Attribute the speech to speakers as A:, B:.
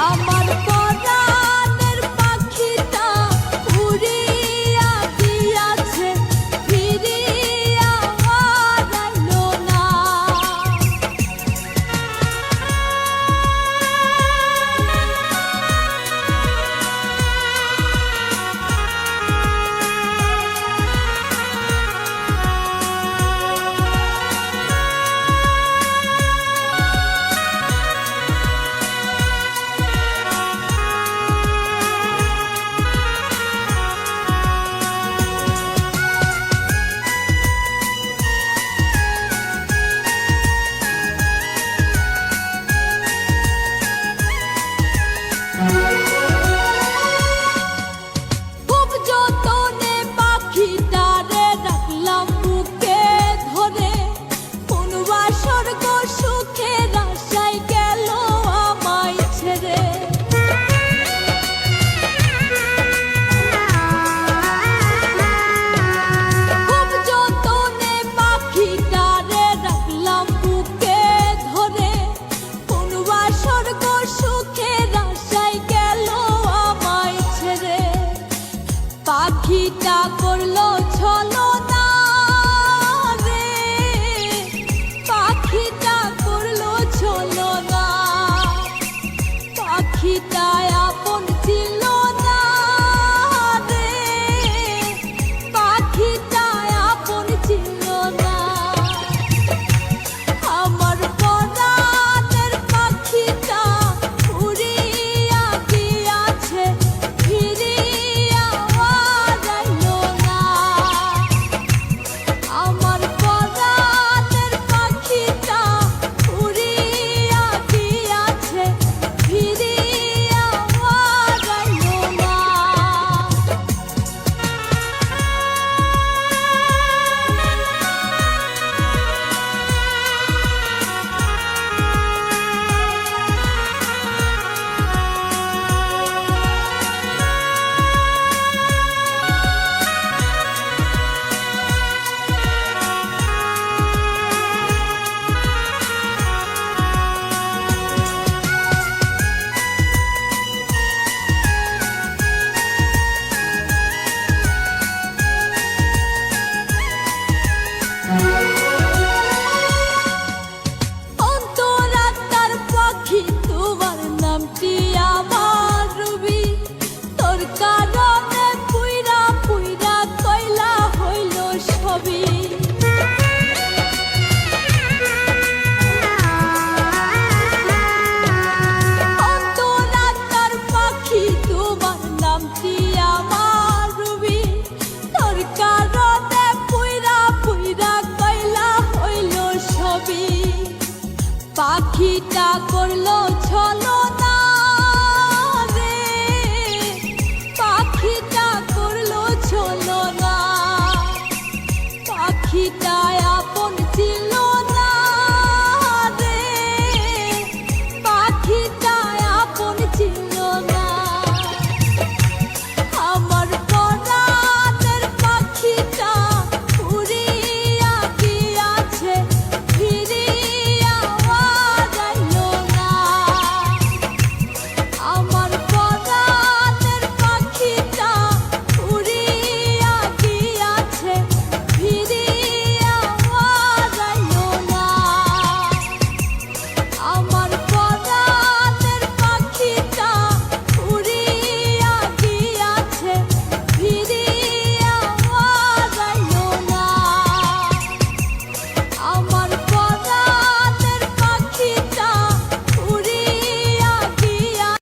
A: আমার পরাণের পাখিটা উড়িয়া গিয়াছে, ফিরিয়া আইলো না। খুব যতনে পাখিটারে রাখলাম বুকে ধরে, কোন স্বর্গ সুখের আশায় গেল আমায় ছেড়ে। খুব যতনে পাখিটারে রাখলাম বুকে ধরে, কোন স্বর্গ সুখের আশায় গেল আমায় ছেড়ে। পাখিটা করলো ছলনা রে, পাখিটা করলো ছলনা। পাখিটা আপন ছিল না রে, পাখিটা আপন ছিল না। আমার পরাণের পাখিটা উড়িয়া গিয়াছে, ফিরিয়া আইলো না। আমার পরাণের পাখিটা উড়িয়া গিয়াছে, ফিরিয়া আইলো না। অন্তরাত্মার পাখি তোমার নামটি আমার রবি, তোর কারণে পুইরা পুইরা কয়লা হইল সবই। অন্তরাত্মার পাখি তোমার নামটি আমার রবি, তোর কারণে পুইরা পুইরা কয়লা হইল সবই। পাখিটা করলো ছল